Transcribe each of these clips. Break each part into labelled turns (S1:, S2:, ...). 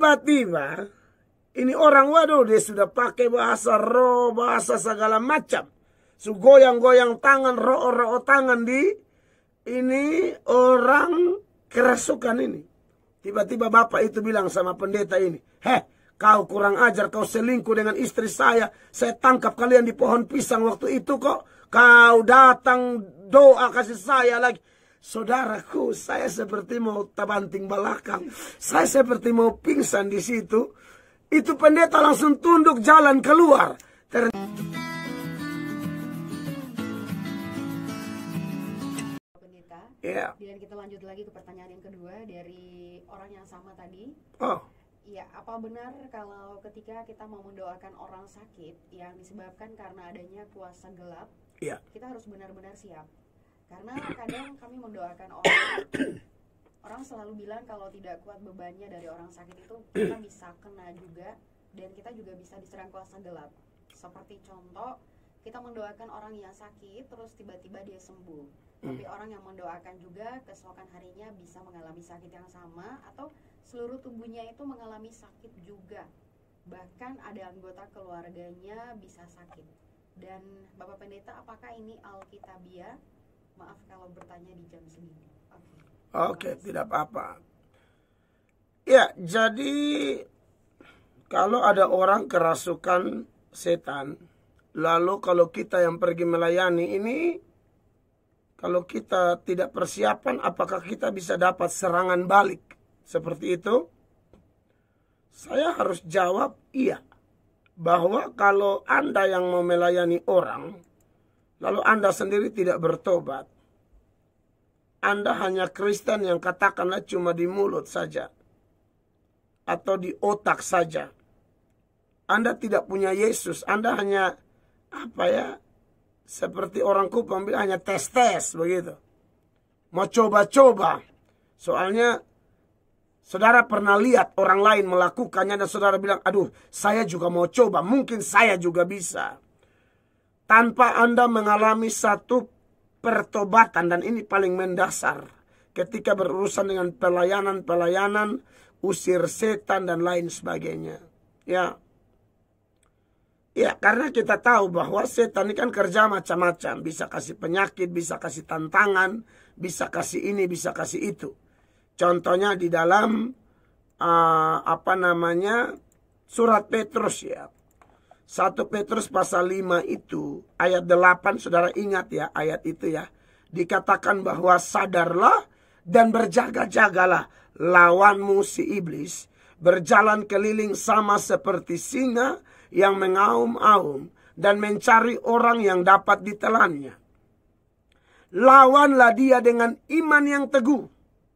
S1: tiba-tiba ini orang, waduh, dia sudah pakai bahasa roh, bahasa segala macam. So, goyang-goyang tangan, roh tangan di ini orang kerasukan ini. Tiba-tiba bapak itu bilang sama pendeta ini, kau kurang ajar, kau selingkuh dengan istri saya tangkap kalian di pohon pisang waktu itu kok. Kau datang doa kasih saya lagi. Saudaraku, saya seperti mau tabanting belakang. Saya seperti mau pingsan di situ. Itu pendeta langsung tunduk jalan keluar.
S2: Pendeta,
S1: yeah.
S2: Dan kita lanjut lagi ke pertanyaan yang kedua dari orang yang sama tadi.
S1: Oh.
S2: Ya, apa benar kalau ketika kita mau mendoakan orang sakit yang disebabkan karena adanya kuasa gelap,
S1: yeah,
S2: kita harus benar-benar siap? Karena kadang kami mendoakan orang selalu bilang kalau tidak kuat bebannya dari orang sakit itu kita bisa kena juga, dan kita juga bisa diserang kuasa gelap. Seperti contoh, kita mendoakan orang yang sakit terus tiba-tiba dia sembuh. Tapi orang yang mendoakan juga keesokan harinya bisa mengalami sakit yang sama, atau seluruh tubuhnya itu mengalami sakit juga. Bahkan ada anggota keluarganya bisa sakit. Dan Bapak Pendeta, apakah ini alkitabiah? Maaf kalau bertanya di jam segini.
S1: Oke, tidak apa-apa. Ya, jadi kalau ada orang kerasukan setan, lalu kalau kita yang pergi melayani ini, kalau kita tidak persiapan, apakah kita bisa dapat serangan balik seperti itu? Saya harus jawab iya. Bahwa kalau Anda yang mau melayani orang, lalu Anda sendiri tidak bertobat, Anda hanya Kristen yang katakanlah cuma di mulut saja, atau di otak saja. Anda tidak punya Yesus, Anda hanya seperti orang Kupang bilang, hanya tes-tes begitu. Mau coba-coba. Soalnya saudara pernah lihat orang lain melakukannya dan saudara bilang, aduh, saya juga mau coba, mungkin saya juga bisa. Tanpa Anda mengalami satu pertobatan, dan ini paling mendasar ketika berurusan dengan pelayanan, usir setan dan lain sebagainya. Ya, karena kita tahu bahwa setan ini kan kerja macam-macam. Bisa kasih penyakit, bisa kasih tantangan, bisa kasih ini, bisa kasih itu. Contohnya di dalam surat Petrus ya. 1 Petrus pasal 5 itu ayat 8, saudara ingat ya ayat itu ya. Dikatakan bahwa sadarlah dan berjaga-jagalah, lawanmu si iblis berjalan keliling sama seperti singa yang mengaum-aum dan mencari orang yang dapat ditelannya. Lawanlah dia dengan iman yang teguh,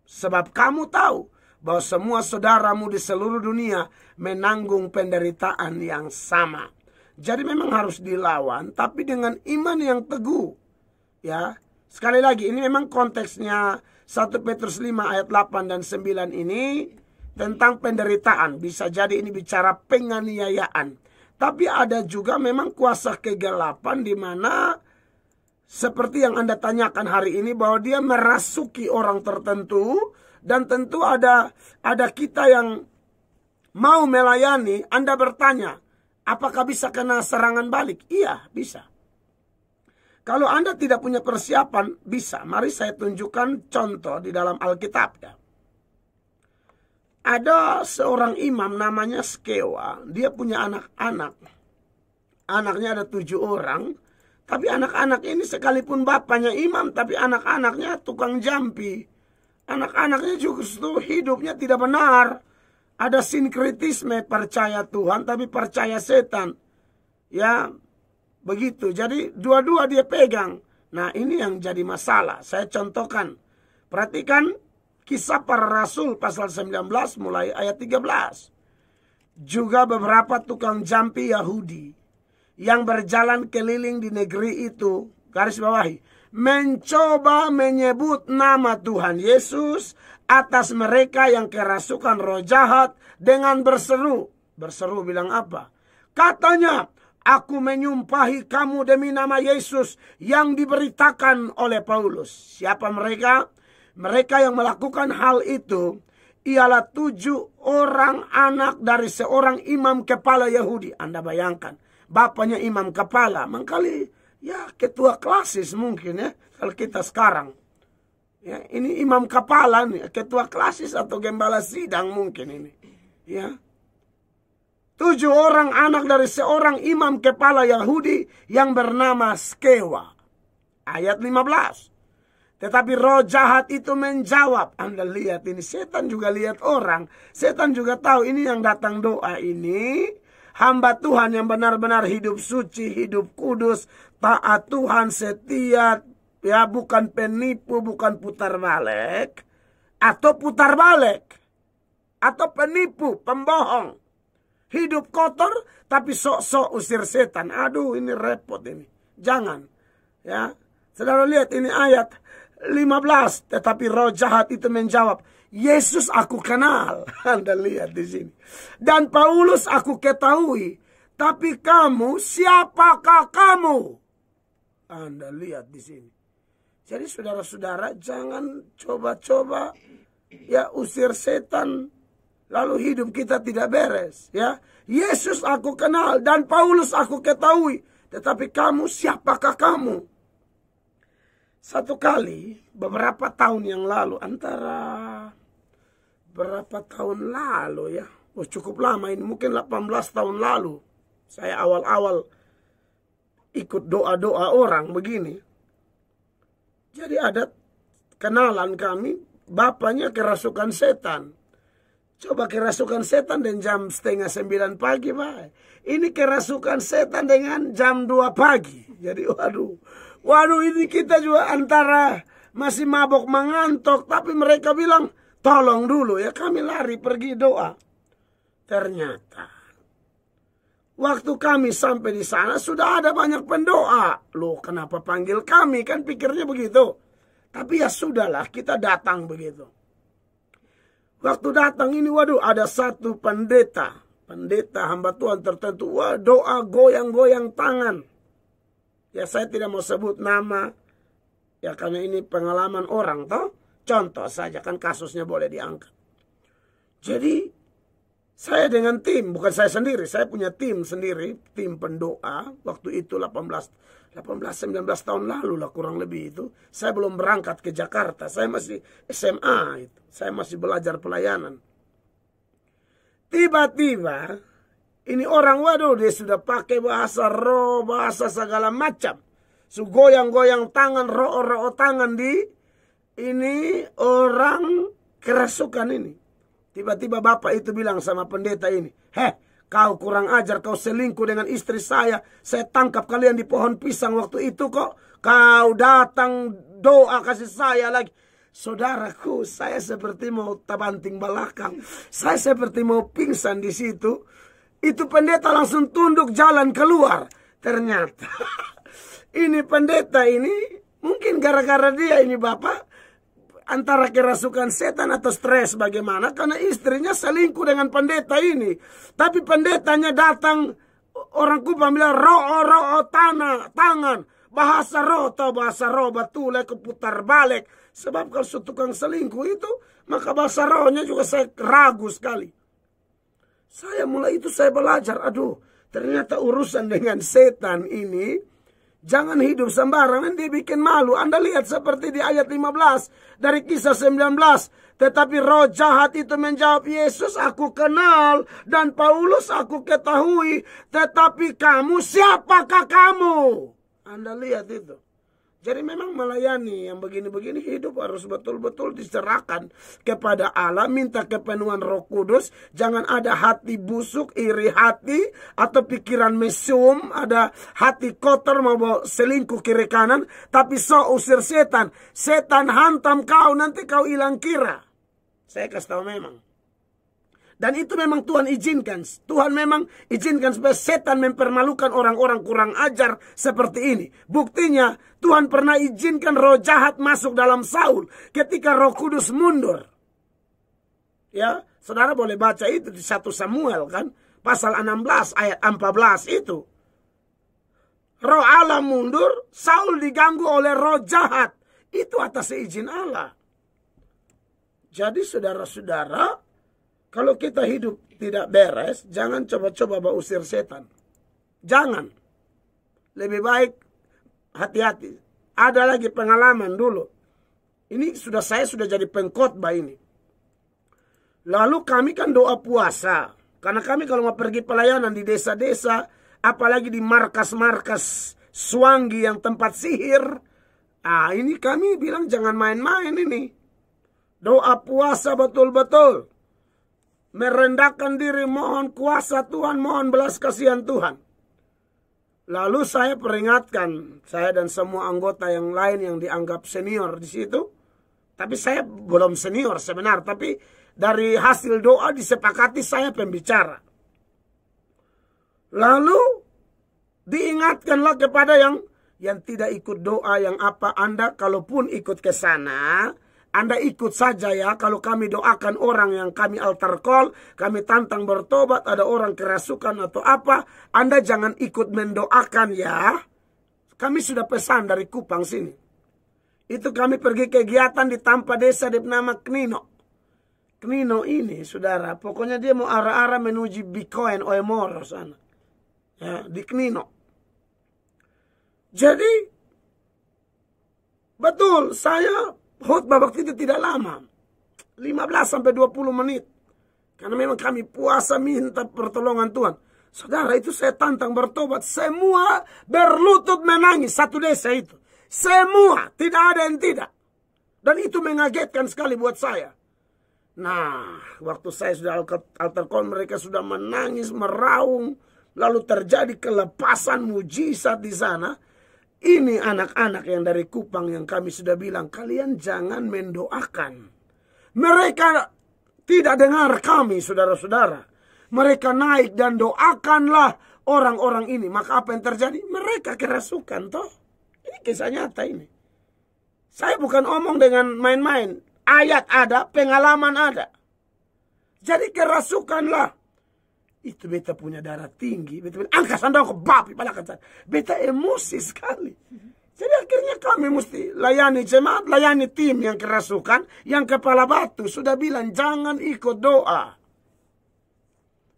S1: sebab kamu tahu bahwa semua saudaramu di seluruh dunia menanggung penderitaan yang sama. Jadi memang harus dilawan, tapi dengan iman yang teguh. Ya, sekali lagi ini memang konteksnya 1 Petrus 5 ayat 8 dan 9 ini tentang penderitaan. Bisa jadi ini bicara penganiayaan. Tapi ada juga memang kuasa kegelapan di mana seperti yang Anda tanyakan hari ini, bahwa dia merasuki orang tertentu, dan tentu ada kita yang mau melayani. Anda bertanya, apakah bisa kena serangan balik? Iya, bisa. Kalau Anda tidak punya persiapan, bisa. Mari saya tunjukkan contoh di dalam Alkitab ya. Ada seorang imam namanya Skewa. Dia punya anak-anak. Anaknya ada 7 orang. Tapi anak-anak ini sekalipun bapaknya imam, tapi anak-anaknya tukang jampi. Anak-anaknya justru hidupnya tidak benar. Ada sinkritisme, percaya Tuhan tapi percaya setan. Ya, begitu. Jadi dua-dua dia pegang. Nah, ini yang jadi masalah. Saya contohkan. Perhatikan Kisah Para Rasul pasal 19 mulai ayat 13. Juga beberapa tukang jampi Yahudi yang berjalan keliling di negeri itu, garis bawahi, mencoba menyebut nama Tuhan Yesus atas mereka yang kerasukan roh jahat dengan berseru. Berseru bilang apa? Katanya, aku menyumpahi kamu demi nama Yesus yang diberitakan oleh Paulus. Siapa mereka? Mereka yang melakukan hal itu ialah 7 orang anak dari seorang imam kepala Yahudi. Anda bayangkan, bapaknya imam kepala, mangkali ya ketua klasis mungkin ya, kalau kita sekarang. Ya, ini imam kepala nih, ketua klasis atau gembala sidang mungkin ini. Ya. 7 orang anak dari seorang imam kepala Yahudi yang bernama Skewa. Ayat 15. Tetapi roh jahat itu menjawab. Anda lihat ini, setan juga lihat orang. Setan juga tahu ini yang datang doa ini hamba Tuhan yang benar-benar hidup suci, hidup kudus, taat Tuhan, setia, ya bukan penipu, bukan putar balik, atau putar balik, atau penipu, pembohong. Hidup kotor tapi sok-sok usir setan. Aduh, ini repot ini. Jangan. Ya. Saudara lihat ini ayat 15. Tetapi roh jahat itu menjawab, Yesus aku kenal. Anda lihat di sini. Dan Paulus aku ketahui. Tapi kamu, siapakah kamu? Anda lihat di sini. Jadi saudara-saudara, jangan coba-coba ya usir setan lalu hidup kita tidak beres, ya. Yesus aku kenal dan Paulus aku ketahui, tetapi kamu, siapakah kamu? Satu kali beberapa tahun yang lalu, antara berapa tahun lalu ya, cukup lama ini, mungkin 18 tahun lalu, saya awal-awal ikut doa-doa orang begini. Jadi ada kenalan kami, bapaknya kerasukan setan. Coba kerasukan setan dan jam 8:30 pagi, Pak. Ini kerasukan setan dengan jam 2 pagi. Jadi waduh ini kita juga antara masih mabok mengantuk, tapi mereka bilang, tolong dulu ya, kami lari pergi doa. Ternyata waktu kami sampai di sana sudah ada banyak pendoa. Loh, kenapa panggil kami? Kan pikirnya begitu. Tapi ya sudahlah, kita datang begitu. Waktu datang ini, waduh, ada satu pendeta hamba Tuhan tertentu. Wah, doa goyang-goyang tangan. Ya, saya tidak mau sebut nama. Ya, karena ini pengalaman orang, toh. Contoh saja, kan kasusnya boleh diangkat. Jadi, saya dengan tim, bukan saya sendiri, saya punya tim sendiri, tim pendoa. Waktu itu 19 tahun lalu lah kurang lebih itu. Saya belum berangkat ke Jakarta, saya masih SMA itu. Saya masih belajar pelayanan. Tiba-tiba, ini orang, waduh, dia sudah pakai bahasa roh, bahasa segala macam. Goyang-goyang tangan, roh tangan di ini orang kerasukan ini. Tiba-tiba bapak itu bilang sama pendeta ini, kau kurang ajar, kau selingkuh dengan istri saya tangkap kalian di pohon pisang waktu itu kok. Kau datang doa kasih saya lagi. Saudaraku, saya seperti mau tabanting belakang. Saya seperti mau pingsan di situ. Itu pendeta langsung tunduk jalan keluar. Ternyata ini pendeta ini mungkin gara-gara dia ini bapak antara kerasukan setan atau stres bagaimana, karena istrinya selingkuh dengan pendeta ini. Tapi pendetanya datang, orang Kupang bilang roh tangan, bahasa roh atau bahasa roh betul keputar balik. Sebab kalau tukang selingkuh itu, maka bahasa rohnya juga saya ragu sekali. Saya mulai itu saya belajar, aduh, ternyata urusan dengan setan ini jangan hidup sembarangan, dia bikin malu. Anda lihat seperti di ayat 15 dari Kisah 19. Tetapi roh jahat itu menjawab, Yesus aku kenal dan Paulus aku ketahui. Tetapi kamu, siapakah kamu? Anda lihat itu. Jadi memang melayani yang begini-begini hidup harus betul-betul diserahkan kepada Allah. Minta kepenuhan Roh Kudus. Jangan ada hati busuk, iri hati, atau pikiran mesum. Ada hati kotor mau selingkuh kiri kanan. Tapi usir setan. Setan hantam kau, nanti kau hilang kira. Saya kasih tahu memang. Dan itu memang Tuhan izinkan. Tuhan memang izinkan supaya setan mempermalukan orang-orang kurang ajar seperti ini. Buktinya Tuhan pernah izinkan roh jahat masuk dalam Saul ketika Roh Kudus mundur. Ya, saudara boleh baca itu di 1 Samuel kan, pasal 16 ayat 14 itu. Roh Allah mundur, Saul diganggu oleh roh jahat. Itu atas izin Allah. Jadi saudara-saudara, kalau kita hidup tidak beres, jangan coba-coba usir setan. Jangan. Lebih baik hati-hati. Ada lagi pengalaman dulu. Ini saya sudah jadi pengkhotbah ini. Lalu kami kan doa puasa. Karena kami kalau mau pergi pelayanan di desa-desa, apalagi di markas-markas Swangi yang tempat sihir, ini kami bilang jangan main-main ini. Doa puasa betul-betul. Merendahkan diri, mohon kuasa Tuhan, mohon belas kasihan Tuhan. Lalu saya peringatkan, saya dan semua anggota yang lain yang dianggap senior di situ. Tapi saya belum senior sebenarnya, tapi dari hasil doa disepakati saya pembicara. Lalu diingatkanlah kepada yang tidak ikut doa, yang apa, Anda kalaupun ikut ke sana, Anda ikut saja ya. Kalau kami doakan orang yang kami altar call, kami tantang bertobat, ada orang kerasukan atau apa, Anda jangan ikut mendoakan ya. Kami sudah pesan dari Kupang sini. Itu kami pergi kegiatan di Tampa desa bernama Knino. Knino ini, saudara, pokoknya dia mau arah-arah menuju Bitcoin Oemoro sana. Ya, di Knino. Jadi, betul, saya khotbah waktu itu tidak lama. 15-20 menit. Karena memang kami puasa minta pertolongan Tuhan. Saudara, itu saya tantang bertobat. Semua berlutut menangis satu desa itu. Semua, tidak ada yang tidak. Dan itu mengagetkan sekali buat saya. Nah, waktu saya sudah altar call, mereka sudah menangis, meraung. Lalu terjadi kelepasan mujizat di sana. Ini anak-anak yang dari Kupang yang kami sudah bilang, kalian jangan mendoakan. Mereka tidak dengar kami, saudara-saudara. Mereka naik dan doakanlah orang-orang ini. Maka apa yang terjadi? Mereka kerasukan toh. Ini kisah nyata ini. Saya bukan omong dengan main-main. Ayat ada, pengalaman ada. Jadi kerasukanlah. Itu beta punya darah tinggi. Beta angkat sandal ke babi. Beta emosi sekali. Jadi akhirnya kami mesti layani jemaat, layani tim yang kerasukan. Yang kepala batu sudah bilang jangan ikut doa.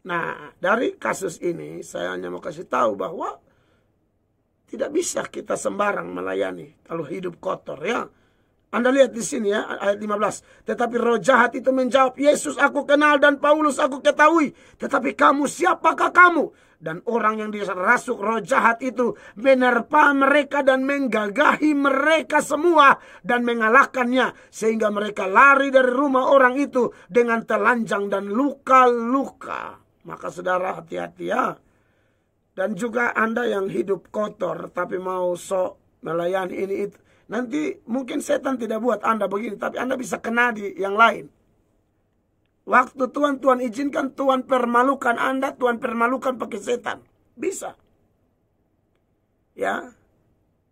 S1: Nah, dari kasus ini saya hanya mau kasih tahu bahwa tidak bisa kita sembarang melayani kalau hidup kotor ya. Anda lihat di sini ya, ayat 15. Tetapi roh jahat itu menjawab, Yesus aku kenal dan Paulus aku ketahui. Tetapi kamu, siapakah kamu? Dan orang yang dirasuk roh jahat itu menerpa mereka dan menggagahi mereka semua dan mengalahkannya. Sehingga mereka lari dari rumah orang itu dengan telanjang dan luka-luka. Maka saudara hati-hati ya. Dan juga Anda yang hidup kotor tapi mau sok melayani ini itu. Nanti mungkin setan tidak buat Anda begini, tapi Anda bisa kena di yang lain. Waktu Tuhan izinkan, Tuhan permalukan Anda, Tuhan permalukan pakai setan. Bisa. Ya.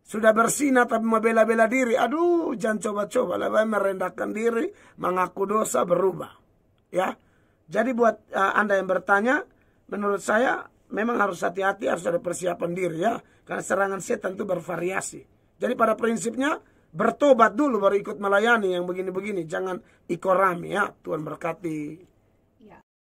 S1: Sudah bersinah tapi mau bela-bela diri. Aduh, jangan coba-coba. Lebih merendahkan diri, mengaku dosa, berubah. Ya. Jadi buat Anda yang bertanya, menurut saya memang harus hati-hati, harus ada persiapan diri ya. Karena serangan setan itu bervariasi. Jadi pada prinsipnya bertobat dulu baru ikut melayani yang begini-begini. Jangan ikut rame ya. Tuhan berkati.